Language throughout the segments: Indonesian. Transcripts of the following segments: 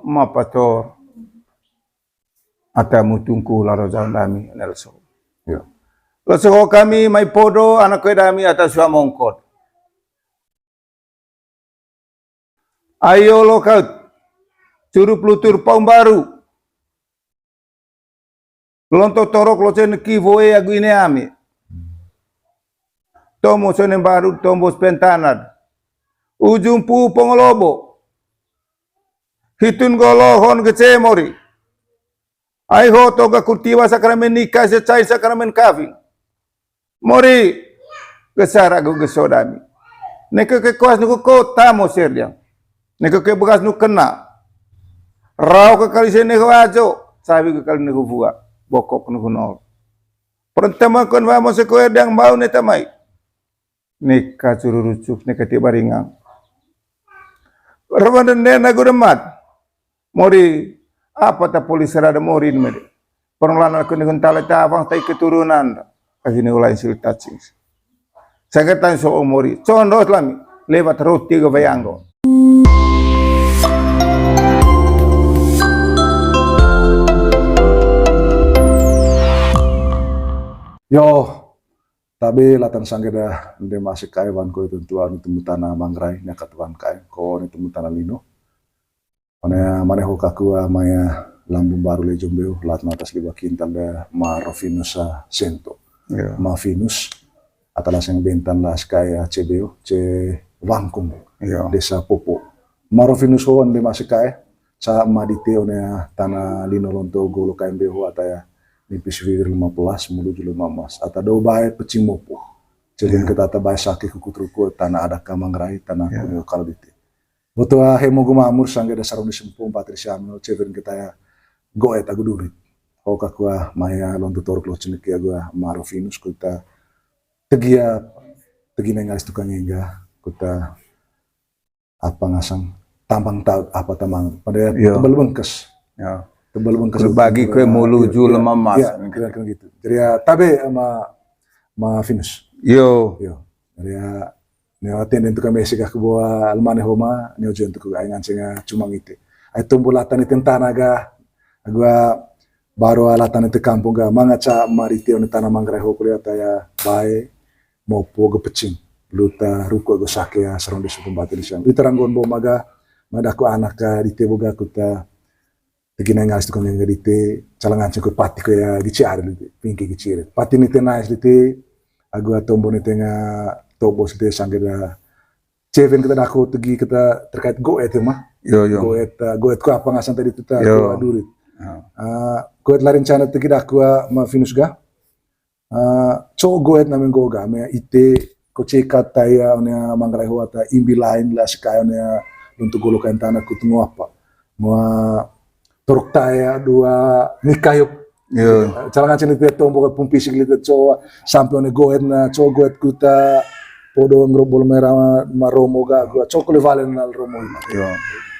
mapator ata mutungku laro jaun dami nelso. Ya. Laso kami may podo anak ko dami ata suwa mongkot. Ayo lokal curu plutur paum baru. Lonto torok lo sen kivoe agu ini ami. Tomo sen baru tombo spentanad. Ujung pu pongolobo. Hitun golohon kecemori. Aiho toga kurtiwa sakramen nikah secai sakramen kafing. Mori kesara gu gesodami. Neke ke kuas nuku kota mo serdiang. Neke ke bekas nu kena. Rau ke kali sene wajo. Sabi ke kali nuku buat. Bokok nuku nol. Pertama kon vamos se koer yang mau netamai. Nika cururucuk nika tiba ringang. Rawan nena gudemat. Mori apa ta polisi rada mori mede. Perlahan aku nikun tala tawang tai keturunan. Akhirnya ulai sil touching. Saya kata so mori. Condo lami lewat roti ke bayanggo. Yo, tapi latan sanggeda de masih kaiwan ko itu tuan itu mutana mangrai nya katuan kai ko itu mutana lino. Mana ho kakua maya lambung baru le jombeu lat atas liba kintal da Marofinus sento. Yeah. Mafinus atalas yang bentan las kaya cebeu ce wangkung. Yeah. Desa Popo. Marofinus ho ande masih kai sa madite ona tanah lino lonto golo kain beho ataya nipis vir 15 menuju 15 atau do bae pecing mopo. Jadi kita tabai sakit kukutruku tanah ada kamangrai tanah kalau dite. Betul hemo gumamur sangge dasar di sempung patrisiano ceverin kita ya goet agu durit. Hoka kua maya lontu toruk lo cenik ya gua Marofinus kita tegia nengalis tukang enga kita apa ngasang tampang taut apa tamang pada tebal bengkes. Ya. Tebal bengkes bagi kue muluju lemah mas. Ya, kira-kira gitu. Jadi ya tabe sama Finus. Yo. Jadi ya neo atenden tu kami sikah kebuah almane homa neo juan tu aingan singa cumang itu. Ai tumbulatan itu tanaga agua baru alatan itu kampung ga mangaca marite on tanah mangrai ho kuliah ya bae mopo gepecing. Luta ruko go sakea sarong di suku batu di sana. Itu ranggon bo maga madaku anak ka di teboga kuta tegina ngalis tukang yang dite calangan cukup pati ko ya giciar dite pinki gicir pati ni tenais dite agua tombo ni tenga tobo site sanggeda ceven kita dako tegi kita terkait goet mah Yo. goet ko apa ngasan tadi kita durit goet larin cana tegi dako ma Finus ga co goet namen goga me ite ko ceka taya onya mangrai huata imbi lain la sekaya onya untuk golokan tanah kutungu apa mua toruk taya dua nikah yuk. Calangan cini dia tombo ke pumpi siglita cowa sampai one goet na cowa goet kuta podo ngrobol merah maromo ga gua cokole valen nal romo.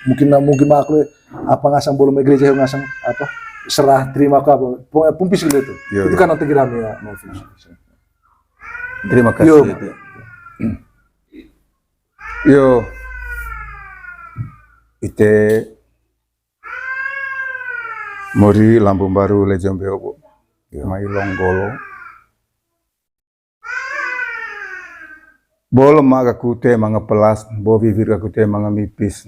Mungkin makle apa ngasang bolong gereja ngasang apa serah terima ke apa pumpi siglita itu kan nanti kiram ya mau finish. Terima kasih. Yo. Ite mori lambung baru lejong beobo. Mai longgolo. Bolo maga kute manga pelas, bo vivir kute manga mipis.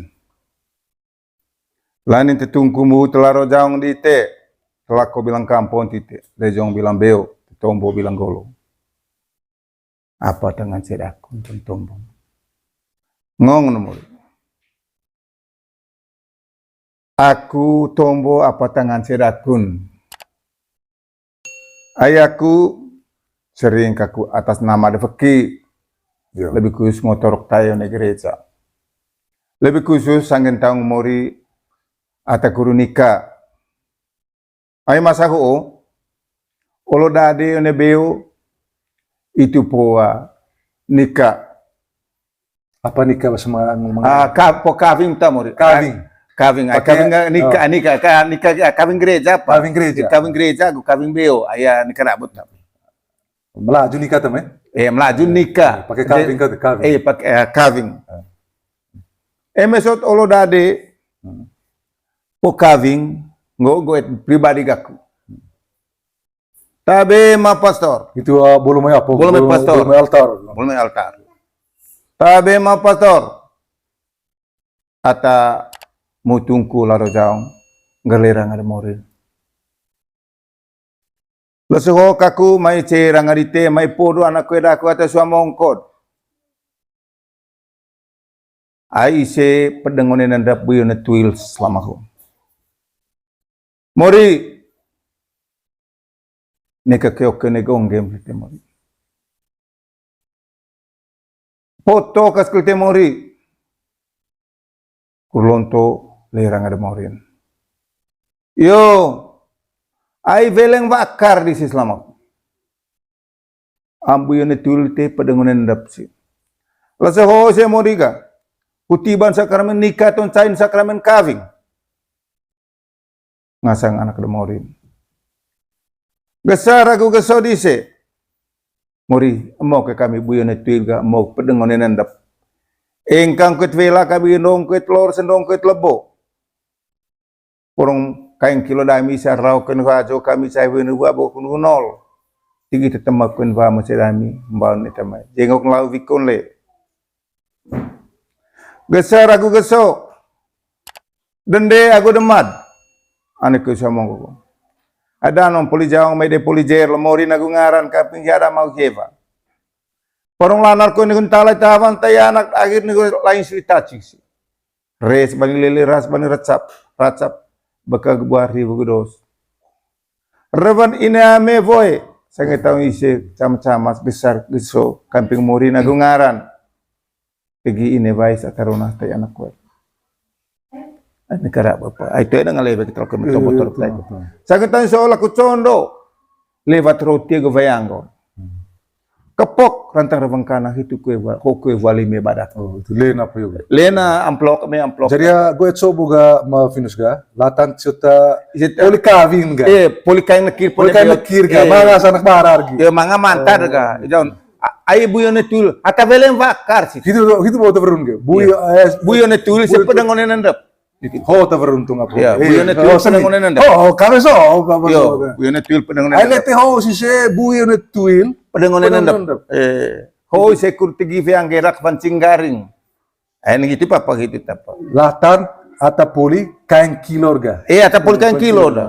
Lain te tungkumu telaro jaung di te. Telako bilang kampung tite, lejong bilang beo, tombo bilang golo. Apa dengan sedaku tombo? Ngong nomor. Aku tombo apa tangan sedakun. Ayahku sering kaku atas nama defeki. Lebih khusus motorok tayo na gereja. Lebih khusus sanggen taong mori ata guru nikah. Ay masaku olo dade one beo itu poa nikah. Apa nikah sama kaving tamori. Kaving gereja apa? Kaving gereja, kaving beo, ayah nikah rabut. Melaju nikah temen? Melaju nikah. Pakai kaving kan? Pakai kaving. Mesot olo dade, po kaving goet pribadi gaku. Tabe ma pastor. Itu bolu may apa? Bolu may pastor. Bolu may altar. Bolu may altar. Tabe ma pastor. Ata mutungku laro jaong galera ngada morin. Lasoho kaku mai ce rangarite mai podo anak kueda aku ata suama ongkod. Ai se pedengone nandap buyo na tuil selama ko. Mori neka keok ne gonggem te mori. Foto kas kulte mori. Kurlonto lerang ada morin. Yo, ai veleng bakar di si selama. Ambu yo ne tuil te pedengone nandap si. Lasa ho se moriga. Kutiban sakramen nikah ton cain sakramen kaving. Ngasang anak demorin. Gesar aku geso dise. Mori, mau ke kami buyon tuil ga mau pedengon nendap. Engkang ket vela kami nong ket lor sendong ket lebo. Porong kain kilo dami sa raw ken wajo kami sa wenu wabo kun nol. Tigi tetemak kun wa masedami mbaon ni tamai. Jengok lau vikon le. Gesar aku geso. Dende aku demad. Ane ke samong ko. Ada non poli jawang mai de poli jer lemori nagu ngaran kaping jara mau jeva. Porong lanar ko ni kun talai tavan tay anak akhir ni lain cerita ciksi. Res bani lele ras bani racap baka buari bugudos. Revan ina me voe. Sange tahu ise cam-camas besar geso kamping mori nagu ngaran. Pergi ini vais akarona tay anak ko. Ay negara bapa. Ay to na ngalebe kita ko motor play. Sakitan so la kucondo. Lewat roti go vayango. Kepok rantang rebang kana hitu kue wali me badak. Oh, itu lena apa yoga? Lena amplok me amplok. Jadi gue so buga ma finus ga, latan cita poli kaving ga. Poli kain nekir ga, manga sanak barar gi. Manga mantar ga. Jon ai buyo netul ata velem vakar sih. Itu bawa taverun ga. Buyo netul se pedang onen ndap. Ho taverun tung apa? Ya, buyo netul pedang onen ndap. Oh, kame so. Yo, buyo netul pedang onen. Ai lete ho si se buyo netul pedang onen ndap. Ho se kurtigi fe anggerak pancing garing. Ai gitu papa gitu tapa. Latan ata poli kain kilor ga. Ata poli kain kilor da.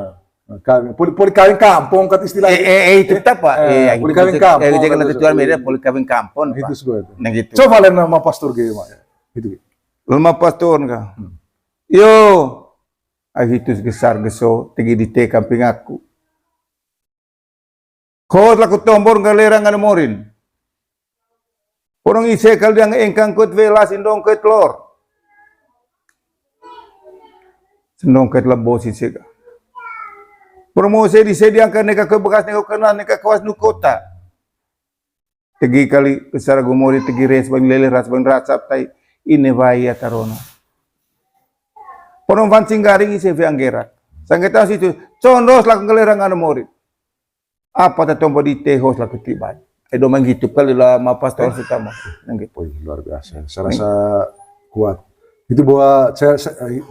Poli kawin kampung kat istilah itu apa? Poli kawin kampung. Jangan nanti tuan media poli kawin kampung. Itu sesuai itu. Nah gitu. Coba lihat nama pastor ge mak. Itu. Lama pastor ka. Yo, ahitus gesar geso tegi di te kamping aku. Kau laku tombor galera ngana morin. Orang ise kal yang engkang kut velas indong ket lor. Sendong ket lebo sise ka. Promosi disediakan neka ke bekas neka kena neka kawas nu kota. Tegi kali besar gumori tegi res bang lele ras bang rasap tai ini bahaya tarona. Porong pancing garing isi anggerak. Sanggeta situ condos laku gelerang anu mori. Apa tatombo di tehos laku tiban. Edo manggitu kali lah ma pastor utama. Gitu. Luar biasa. Saya rasa kuat. Itu bawa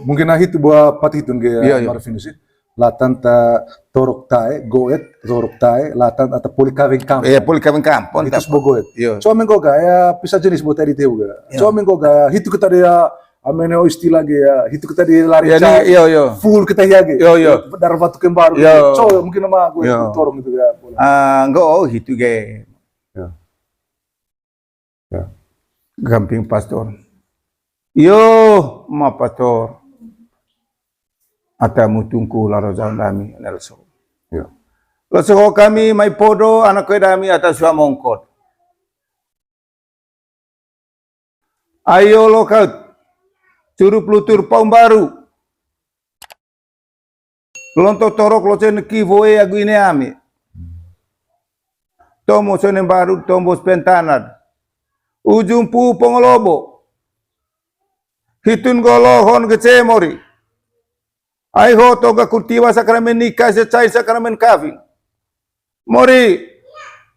mungkin itu bawa patitun ge Marvin sih. Latan ta torok tae goet torok tae latan atau poli kawin kampung. Poli kawin kampung. Itu sebuah goet. So mengko ga ya bisa jenis buat tadi teu ga. So mengko ga hitu kita dia amene istilah ge ya hitu kita dia lari cai. Full kita ya ge. Dar batu kembar. So mungkin nama gue torong itu ga. Enggak hitu ge. Gamping pastor. Ma pastor. Ata mutungku laro jaun dami nelso. Laso kami mai podo anak ko dami atas suam mongkot. Ayo lokat curup lutur paum baru. Lonto torok lo chen ki voe agu ini ami. Tomo sonen baru tombo spentanad. Ujung pu pongolobo. Hitun golohon kecemori. Ai ho toga kurtiwa sakramen nikah secai sakramen kaving. Mori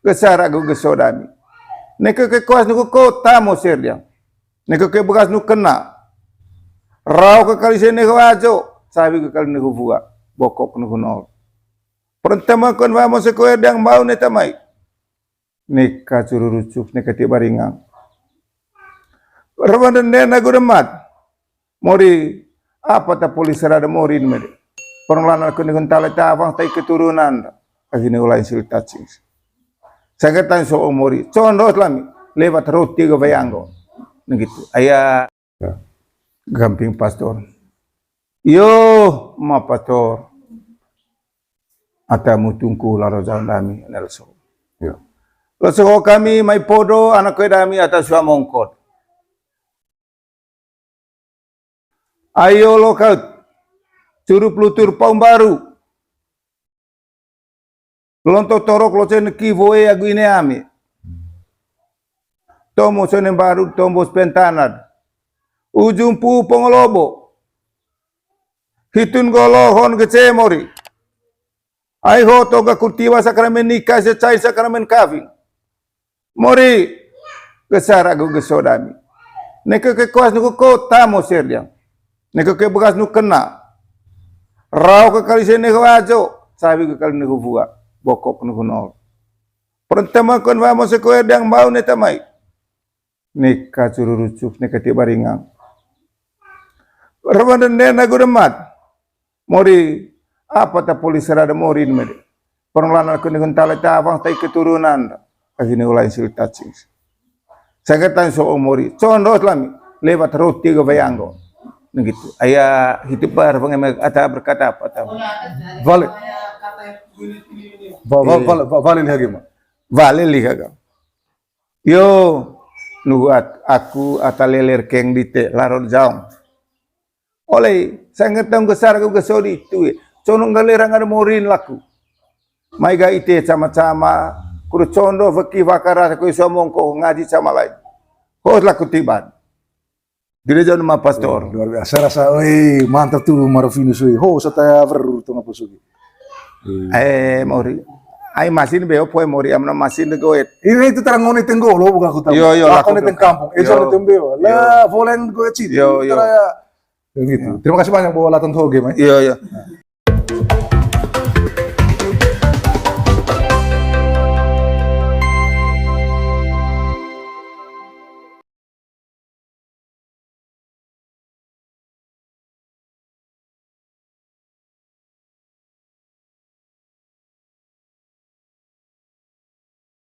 gesar aku gesodami. Neka ke kuas nuku kota mo serdiang. Neka ke bekas nu kena. Rau ke kali sene ajo sabi ko kal naghubuga, bokok nuhunol. Pertama kon vamos a coger yang mau netamay. Nika cururucuk, nika tibaringang. Ramadan na gudamat. Mori, apa ta polis rada morin mede. Perlahan aku nikun tala tawang tay keturunan. Agini ulai siltacing. Sagatan so mori. Condo lami lewat roti ke bayango. Begitu. Ayah gamping pastor. Yo, ma pastor. Ata mutungku laro jalan dami nelso. Ya. Lalu kami may podo anak ko dami atas suwa mongkot. Ayo lokal curu pelutur paum baru. Lonto torok losen kivoe agu ini ami. Tomo sonen baru tombos pentanad. Ujung pu pongolobo. Hitun golohon kecemori. Aiho toga kurtiwa sakramen nikah secai sakramen kaving. Mori kesar agu gesodami. Neka ke kuas nuku kota mo serjang. Neka ke bekas nu kena. Rau ke kali sene wajo. Sabi ke kali nuku buka. Bokok nuku nol. Pertama kon vamos a coger yang mau netamay. Neka cururucuk, neka tibaringang. Ramadan na gudamat. Mori, apa ta polis rada morin mede. Perlahan aku nikun tala tawang tay keturunan. Agini ulai siltacing. Sagatan so mori. Condo lami lewat roti ke bayango. Begitu. Ayah hitipar pengemek ata berkata apa tahu. Vale. Vale lagi mah. Vale lihat. Yo nuat aku ataleler keng dite larot jaung. Oleh sangat tang besar aku gesodi tu. Conong galerang ada morin laku. Mai ga ite sama-sama kuru condo fakih vakara ko somong ko ngaji sama lain. Hos laku tiban. Gereja nama pastor. Luar biasa rasa, mantap tuh Marofinus. Ho, saya berurut ngapa sugi. Mori. Ai masin beo poe mori amna masin de goet. Ini itu terang ngoni tenggo lo bukan aku tahu. Yo, aku nih teng kampung. Eso nih tembeo. Lah, volen goet sih. Yo. Gitu. Terima kasih banyak buat latihan toge, Mas. Yo.